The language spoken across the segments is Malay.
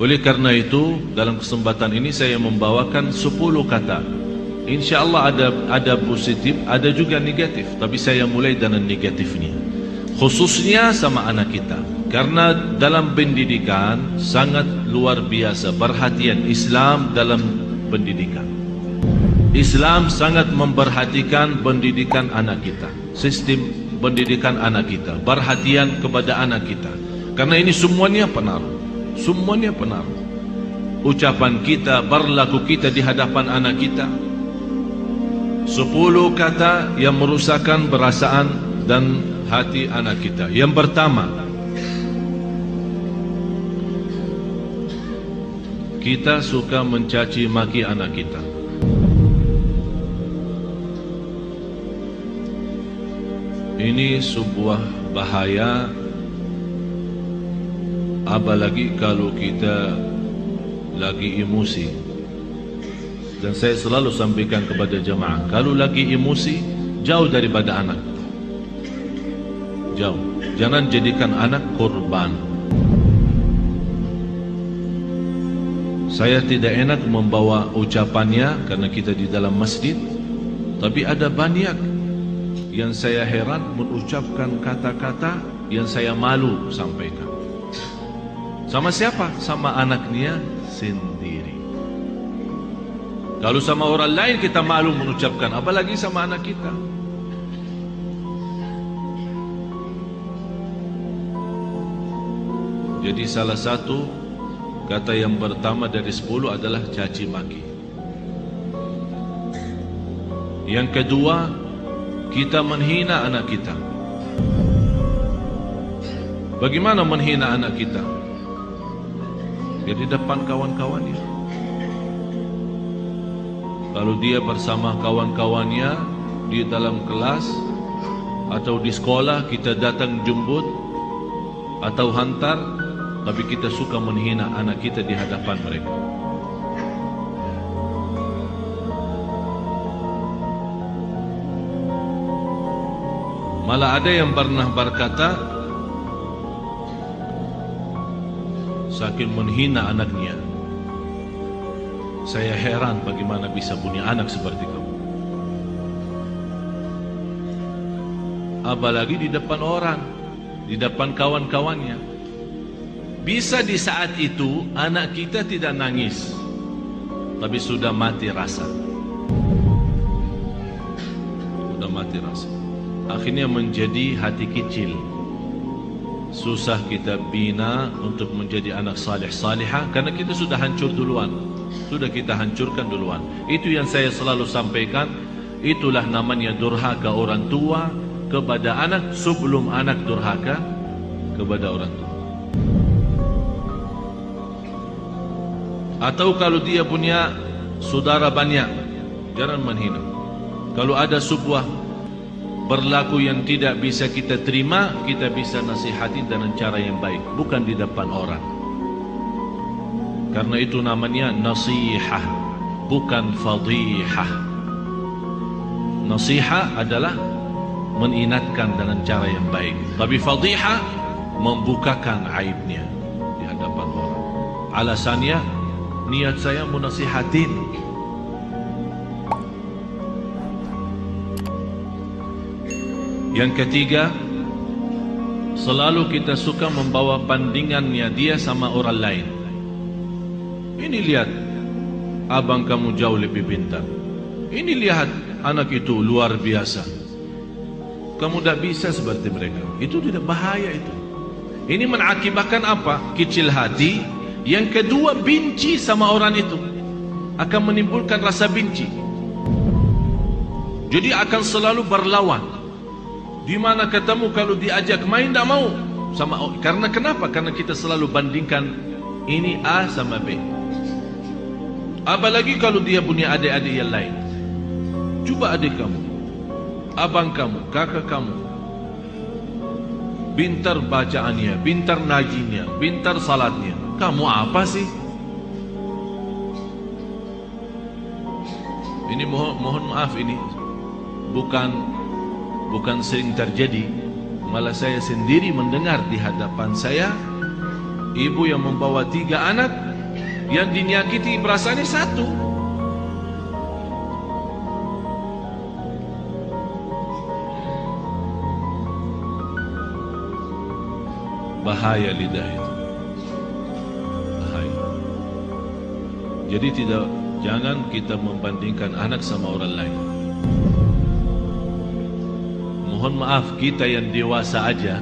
Oleh karena itu, dalam kesempatan ini saya membawakan 10 kata. Insya Allah ada positif, ada juga negatif. Tapi saya mulai dengan negatifnya. Khususnya sama anak kita. Karena dalam pendidikan sangat luar biasa perhatian Islam dalam pendidikan. Islam sangat memperhatikan pendidikan anak kita. Sistem pendidikan anak kita. Perhatian kepada anak kita. Karena ini semuanya pengaruh. Semuanya pengaruh. Ucapan kita, berlaku kita di hadapan anak kita. 10 kata yang merusakkan perasaan dan hati anak kita. Yang pertama, kita suka mencaci maki anak kita. Ini sebuah bahaya. Apalagi kalau kita lagi emosi. Dan saya selalu sampaikan kepada jemaah, kalau lagi emosi, jauh daripada anak. Jauh. Jangan jadikan anak korban. Saya tidak enak membawa ucapannya karena kita di dalam masjid. Tapi ada banyak yang saya heran mengucapkan kata-kata yang saya malu sampaikan. Sama siapa? Sama anaknya sendiri. Kalau sama orang lain kita malu mengucapkan, apalagi sama anak kita. Jadi salah satu kata yang pertama dari 10 adalah caci maki. Yang kedua, kita menghina anak kita. Bagaimana menghina anak kita? Di depan kawan-kawannya. Kalau dia bersama kawan-kawannya di dalam kelas atau di sekolah, kita datang jemput atau hantar, tapi kita suka menghina anak kita di hadapan mereka. Malah ada yang pernah berkata, saking menghina anaknya, saya heran bagaimana bisa punya anak seperti kamu. Apalagi di depan orang, di depan kawan-kawannya. Bisa di saat itu anak kita tidak nangis, tapi sudah mati rasa. Sudah mati rasa. Akhirnya menjadi hati kecil. Susah kita bina untuk menjadi anak salih-salihah karena kita sudah hancur duluan. Sudah kita hancurkan duluan. Itu yang saya selalu sampaikan. Itulah namanya durhaka orang tua kepada anak sebelum anak durhaka kepada orang tua. Atau kalau dia punya saudara banyak, jangan menghina. Kalau ada sebuah berlaku yang tidak bisa kita terima, kita bisa nasihati dengan cara yang baik, bukan di depan orang. Karena itu namanya nasihah, bukan fadihah. Nasihah adalah mengingatkan dengan cara yang baik, tapi fadihah membukakan aibnya di hadapan orang. Alasannya, niat saya menasihatin. Yang ketiga, selalu kita suka membawa bandingannya dia sama orang lain. Ini lihat, abang kamu jauh lebih pintar. Ini lihat, anak itu luar biasa. Kamu tidak bisa seperti mereka. Itu tidak bahaya itu. Ini mengakibatkan apa? Kecil hati. Yang kedua, benci sama orang itu. Akan menimbulkan rasa benci. Jadi akan selalu berlawan. Di mana ketemu kalau diajak main tidak mau sama. Karena kenapa? Karena kita selalu bandingkan ini A sama B. Apalagi kalau dia punya adik-adik yang lain. Coba adik kamu, abang kamu, kakak kamu, pintar bacaannya, pintar ngajinya, pintar salatnya. Kamu apa sih? Ini mohon maaf, ini bukan sering terjadi, malah saya sendiri mendengar di hadapan saya ibu yang membawa 3 anak Yang dinyakiti perasaannya satu. Bahaya lidah itu. Bahaya. Jadi jangan kita membandingkan anak sama orang lain. Mohon maaf, kita yang dewasa aja,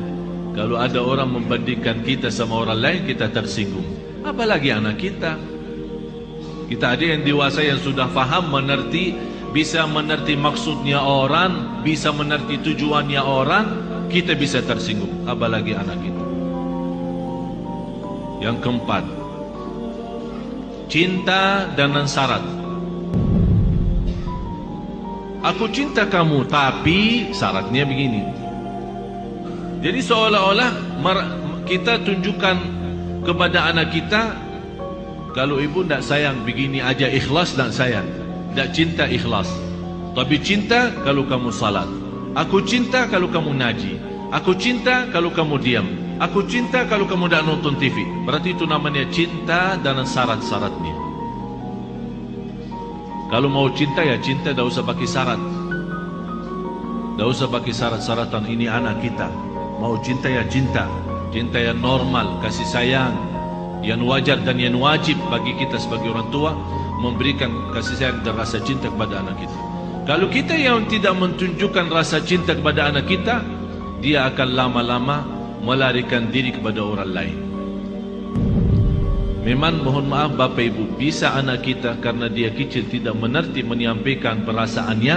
kalau ada orang membandingkan kita sama orang lain, kita tersinggung. Apalagi anak kita. Kita ada yang dewasa yang sudah faham, mengerti, bisa mengerti maksudnya orang, bisa mengerti tujuannya orang, kita bisa tersinggung. Apalagi anak kita. Yang keempat, cinta dengan syarat. Aku cinta kamu, tapi syaratnya begini. Jadi seolah-olah kita tunjukkan kepada anak kita, kalau ibu tidak sayang begini aja, ikhlas tidak sayang, tidak cinta ikhlas. Tapi cinta kalau kamu salat. Aku cinta kalau kamu ngaji. Aku cinta kalau kamu diam. Aku cinta kalau kamu tidak nonton TV. Berarti itu namanya cinta dan syarat-syaratnya. Kalau mau cinta ya cinta, tidak usah pakai syarat. Tidak usah pakai syarat-syaratan. Ini anak kita. Mau cinta ya cinta. Cinta yang normal, kasih sayang, yang wajar dan yang wajib bagi kita sebagai orang tua, memberikan kasih sayang dan rasa cinta kepada anak kita. Kalau kita yang tidak menunjukkan rasa cinta kepada anak kita, dia akan lama-lama melarikan diri kepada orang lain. Memang mohon maaf Bapak Ibu, bisa anak kita karena dia kecil tidak mengerti menyampaikan perasaannya,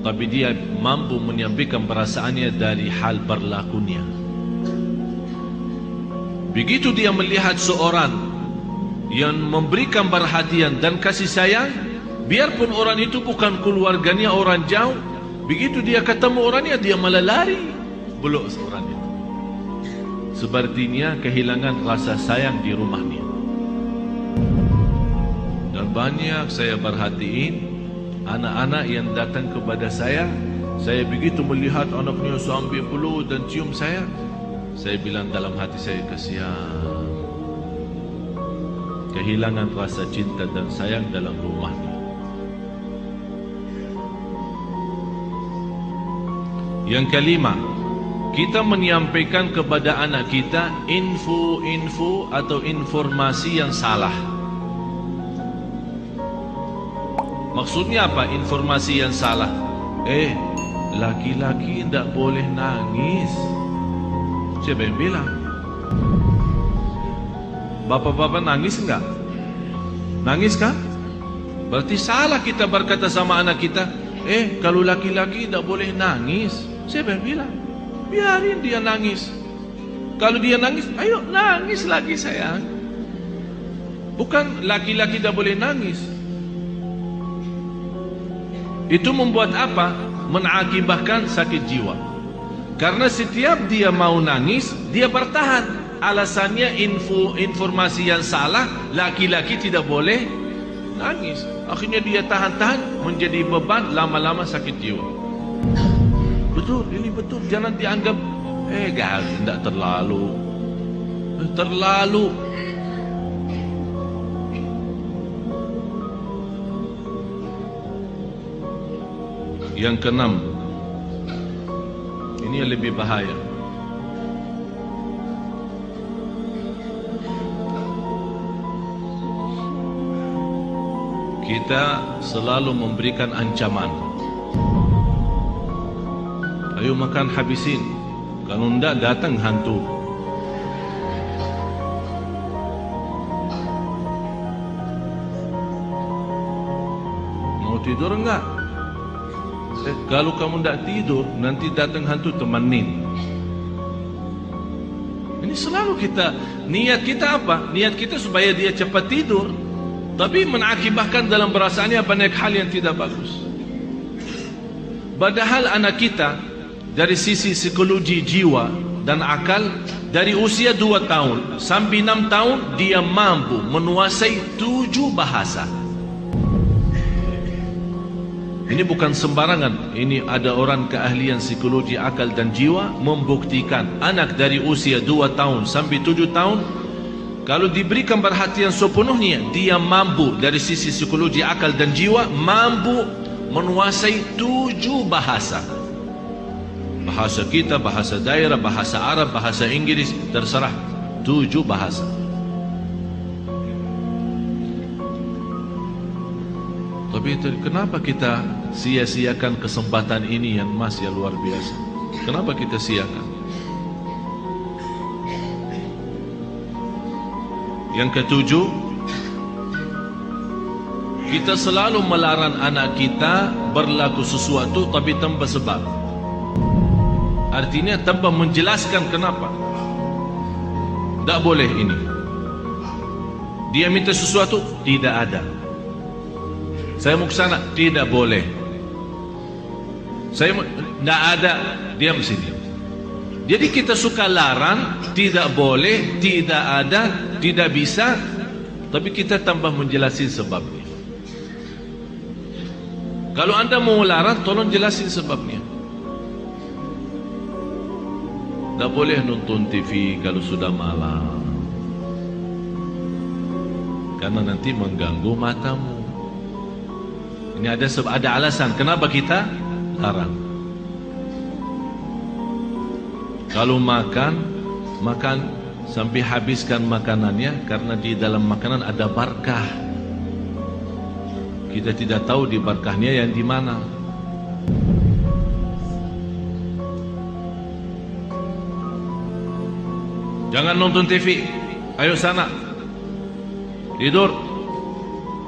tapi dia mampu menyampaikan perasaannya dari hal berlakunya. Begitu dia melihat seorang yang memberikan perhatian dan kasih sayang, biarpun orang itu bukan keluarganya, orang jauh, begitu dia ketemu orangnya, dia malah lari, belok seorang itu. Sepertinya kehilangan rasa sayang di rumahnya. Dan banyak saya perhatiin anak-anak yang datang kepada saya begitu melihat anaknya sambil peluk dan cium saya bilang dalam hati saya, kasihan, kehilangan rasa cinta dan sayang dalam rumahnya. Yang kelima, kita menyampaikan kepada anak kita info-info atau informasi yang salah. Maksudnya apa informasi yang salah? Laki-laki tidak boleh nangis. Siapa yang bilang? Bapak-bapak nangis enggak? Nangis kan? Berarti salah kita berkata sama anak kita, kalau laki-laki tidak boleh nangis. Siapa yang bilang? Biarin dia nangis. Kalau dia nangis, ayo nangis lagi sayang. Bukan laki-laki tidak boleh nangis. Itu membuat apa? Mengakibatkan sakit jiwa. Karena setiap dia mau nangis, dia bertahan. Alasannya informasi yang salah, laki-laki tidak boleh nangis. Akhirnya dia tahan-tahan, menjadi beban, lama-lama sakit jiwa. Betul, ini betul. Jangan dianggap, tidak terlalu. Terlalu. Yang keenam, ini yang lebih bahaya. Kita selalu memberikan ancaman. Ayo makan habisin, kalau tidak datang hantu. Mau tidur enggak? Kalau kamu tidak tidur, nanti datang hantu, temenin. Ini selalu kita, niat kita apa? Niat kita supaya dia cepat tidur, tapi mengakibatkan dalam perasaannya banyak hal yang tidak bagus. Padahal anak kita dari sisi psikologi jiwa dan akal, dari usia 2 tahun sampai 6 tahun dia mampu menguasai 7 bahasa. Ini bukan sembarangan. Ini ada orang keahlian psikologi akal dan jiwa membuktikan anak dari usia 2 tahun sampai 7 tahun Kalau diberikan perhatian sepenuhnya, dia mampu dari sisi psikologi, akal dan jiwa, mampu menguasai 7 bahasa. Bahasa kita, bahasa daerah, bahasa Arab, bahasa Inggris, terserah. 7 bahasa. Tapi kenapa kita sia-siakan kesempatan ini yang masih luar biasa? Kenapa kita siakan? Yang ketujuh, kita selalu melarang anak kita berlaku sesuatu tapi tanpa sebab. Artinya tanpa menjelaskan kenapa. Tak boleh ini. Dia minta sesuatu, tidak ada. Saya mau ke sana, tidak boleh. Saya tidak ada, diam sini. Jadi kita suka larang, tidak boleh, tidak ada, tidak bisa, tapi kita tambah menjelasin sebabnya. Kalau anda mau larang, tolong jelasin sebabnya. Tak boleh nonton TV kalau sudah malam, karena nanti mengganggu matamu. Ini ada alasan kenapa kita larang. Kalau makan sampai habiskan makanannya, karena di dalam makanan ada barakah. Kita tidak tahu di barakahnya yang di mana. Jangan nonton TV. Ayo sana. Tidur.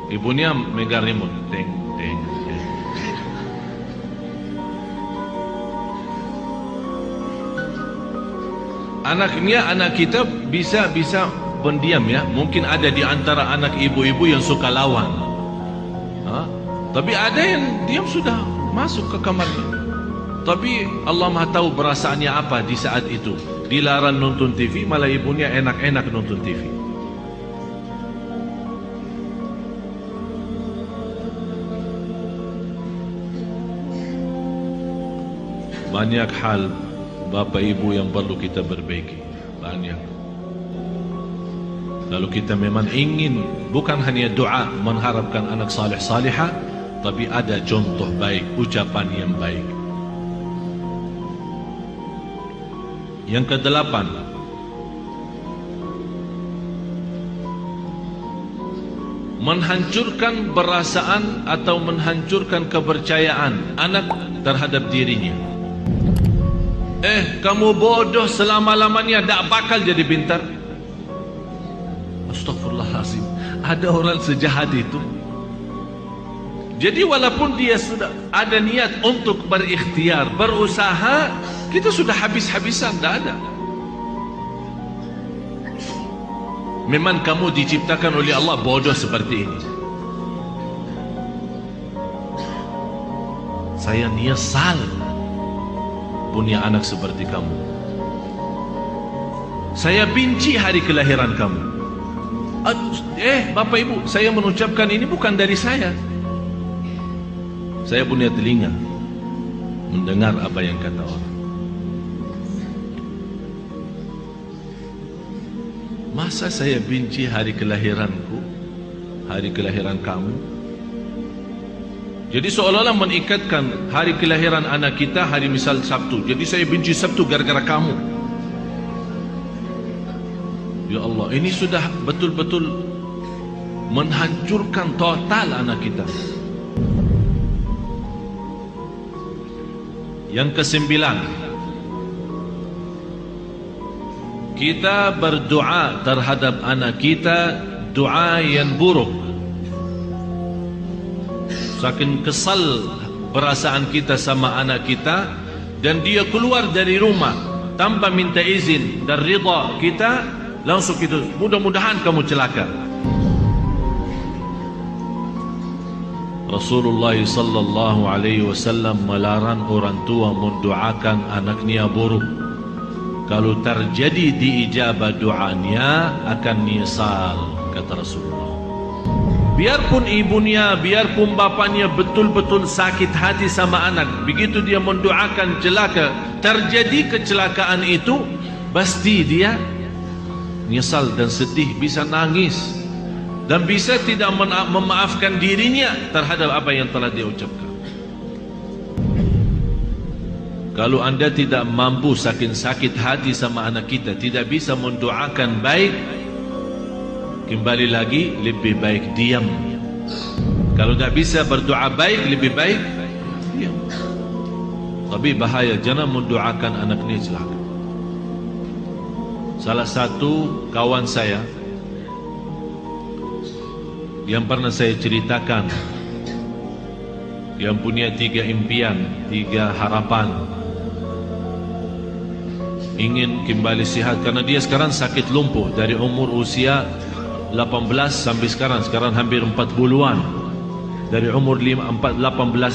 Ibunya megang remote. Teng. Anak kita bisa pendiam ya. Mungkin ada di antara anak ibu-ibu yang suka lawan. Tapi ada yang diam sudah masuk ke kamarnya. Tapi Allah Maha tahu perasaannya apa di saat itu. Dilarang nonton TV, malah ibunya enak-enak nonton TV. Banyak hal Bapak Ibu yang perlu kita perbaiki. Banyak. Lalu kita memang ingin bukan hanya doa mengharapkan anak salih salihah, tapi ada contoh baik, ucapan yang baik. Yang ke-8, menghancurkan perasaan atau menghancurkan kepercayaan anak terhadap dirinya. Kamu bodoh selama-lamanya, tak bakal jadi pintar. Astagfirullahaladzim. Ada orang sejahat itu. Jadi walaupun dia sudah ada niat untuk berikhtiar, berusaha, kita sudah habis-habisan, tak ada. Memang kamu diciptakan oleh Allah bodoh seperti ini. Saya nyesal punya anak seperti kamu. Saya benci hari kelahiran kamu. Bapak Ibu, saya mengucapkan ini bukan dari saya. Saya punya telinga mendengar apa yang kata orang. Masa saya benci hari kelahiranku, hari kelahiran kamu? Jadi seolah-olah mengikatkan hari kelahiran anak kita, hari misal Sabtu. Jadi saya benci Sabtu gara-gara kamu. Ya Allah, ini sudah betul-betul menghancurkan total anak kita. Yang ke-9, kita berdoa terhadap anak kita doa yang buruk. Saking kesal perasaan kita sama anak kita, dan dia keluar dari rumah tanpa minta izin dan ridha kita, langsung kita, mudah-mudahan kamu celaka. Rasulullah sallallahu alaihi wasallam melarang orang tua mendoakan anaknya buruk. Kalau terjadi diijabah doanya akan nyesal, kata Rasulullah. Biarpun ibunya, biarpun bapaknya betul-betul sakit hati sama anak, begitu dia mendoakan celaka, terjadi kecelakaan itu, pasti dia nyesal dan sedih, bisa nangis, dan bisa tidak memaafkan dirinya terhadap apa yang telah dia ucapkan. Kalau anda tidak mampu sakit hati sama anak kita, tidak bisa mendoakan baik, kembali lagi lebih baik diam. Kalau tidak bisa berdoa baik, lebih baik diam. Tapi bahaya, jangan mendoakan anak ini celaka. Salah satu kawan saya yang pernah saya ceritakan, yang punya 3 impian, 3 harapan, ingin kembali sihat, karena dia sekarang sakit lumpuh dari umur usia 18 sampai sekarang hampir 40-an. Dari umur 18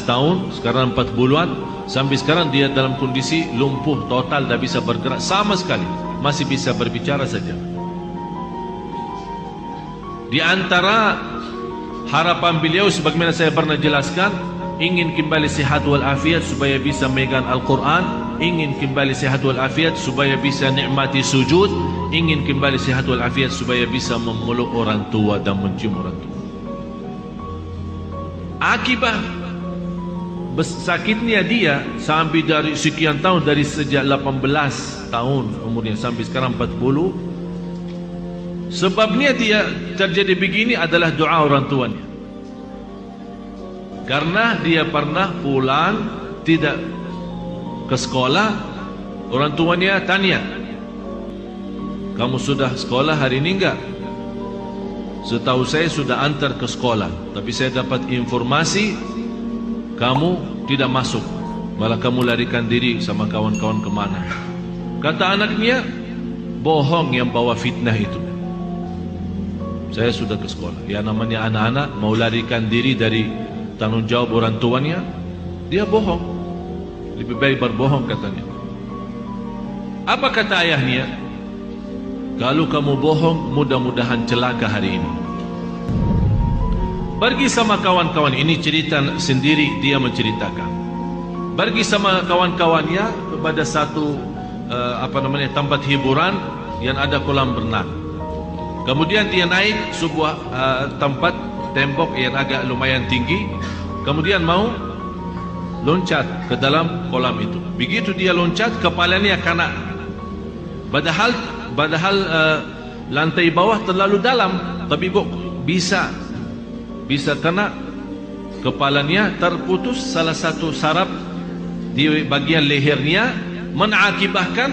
tahun, sekarang 40-an, sampai sekarang dia dalam kondisi lumpuh total, tak bisa bergerak sama sekali, masih bisa berbicara saja. Di antara harapan beliau, sebagaimana saya pernah jelaskan, ingin kembali sehat walafiat supaya bisa megang Al-Quran, ingin kembali sehat walafiat supaya bisa nikmati sujud, ingin kembali sehat walafiat supaya bisa memeluk orang tua dan mencium orang tua. Akibat sakitnya dia sampai dari sekian tahun, dari sejak 18 tahun umurnya sampai sekarang 40, sebabnya dia terjadi begini adalah doa orang tuanya. Karena dia pernah pulang tidak ke sekolah, orang tuanya tanya, kamu sudah sekolah hari ini enggak? Setahu saya sudah antar ke sekolah, tapi saya dapat informasi kamu tidak masuk, malah kamu larikan diri sama kawan-kawan kemana. Kata anaknya, bohong yang bawa fitnah itu. Saya sudah ke sekolah. Ya, namanya anak-anak mau larikan diri dari tanggung jawab orang tuanya, dia bohong. Lebih baik berbohong, katanya. Apa kata ayahnya? Kalau kamu bohong, mudah-mudahan celaka hari ini. Pergi sama kawan-kawan, ini cerita sendiri dia menceritakan. Pergi sama kawan-kawannya kepada satu tempat hiburan yang ada kolam renang. Kemudian dia naik sebuah tempat tembok yang agak lumayan tinggi. Kemudian mau loncat ke dalam kolam itu. Begitu dia loncat, kepalanya kena. Padahal lantai bawah terlalu dalam, tapi kok bisa kena. Kepalanya terputus salah satu saraf di bagian lehernya, mengakibatkan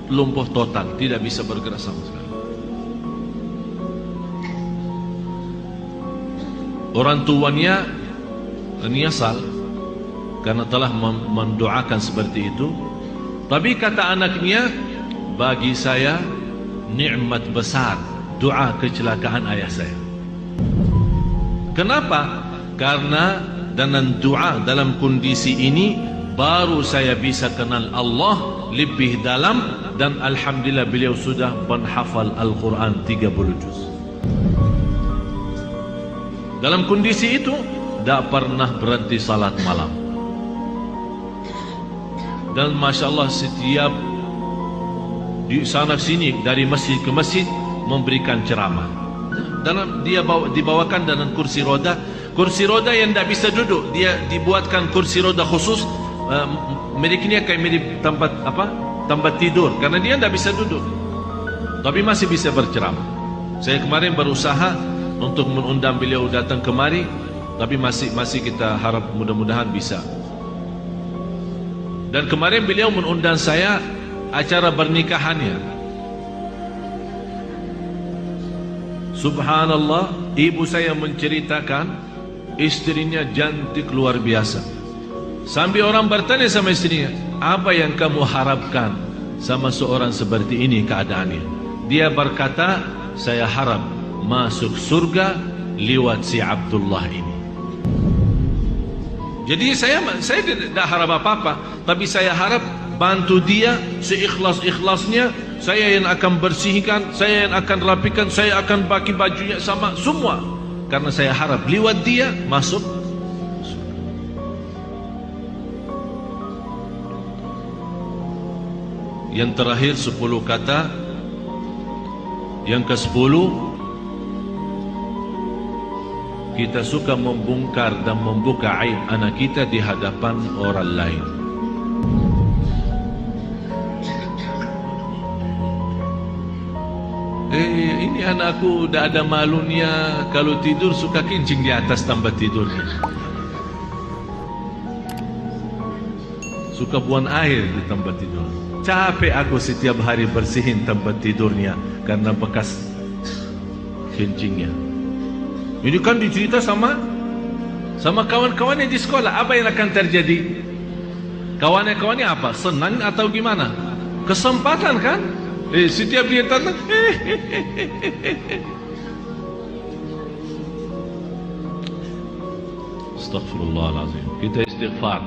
lumpuh total, tidak bisa bergerak sama sekali. Orang tuanya menyesal karena telah mendoakan seperti itu. Tapi kata anaknya, bagi saya nikmat besar doa kecelakaan ayah saya. Kenapa? Karena dengan doa dalam kondisi ini baru saya bisa kenal Allah lebih dalam, dan alhamdulillah beliau sudah menghafal Al-Quran 30 juz. Dalam kondisi itu tidak pernah berhenti salat malam. Dan Masya Allah, setiap di sana sini, dari masjid ke masjid, memberikan ceramah. Dibawakan dengan kursi roda yang tidak bisa duduk. Dia dibuatkan kursi roda khusus, miliknya kayak mirip tempat tidur, karena dia tidak bisa duduk, tapi masih bisa berceramah. Saya kemarin berusaha untuk mengundang beliau datang kemari, tapi masih kita harap mudah-mudahan bisa. Dan kemarin beliau mengundang saya acara pernikahannya. Subhanallah, ibu saya menceritakan istrinya cantik luar biasa. Sampai orang bertanya sama istrinya, apa yang kamu harapkan sama seorang seperti ini keadaannya? Dia berkata, saya harap masuk surga lewat si Abdullah ini. Jadi saya tidak harap apa-apa, tapi saya harap bantu dia seikhlas-ikhlasnya. Saya yang akan bersihkan, saya yang akan rapikan, saya akan bagi bajunya sama semua, karena saya harap lewat dia masuk. Yang terakhir 10 kata Yang ke-10, kita suka membongkar dan membuka aib anak kita di hadapan orang lain. Ini anakku dah ada malunya, kalau tidur suka kencing di atas tempat tidurnya, suka buang air di tempat tidur. Capek aku setiap hari bersihin tempat tidurnya karena bekas kencingnya. Ini kan dicerita sama kawan-kawannya di sekolah. Apa yang akan terjadi? Kawan-kawannya apa? Senang atau gimana? Kesempatan kan? Setiap dia datang, Astaghfirullahaladzim. Kita istighfar.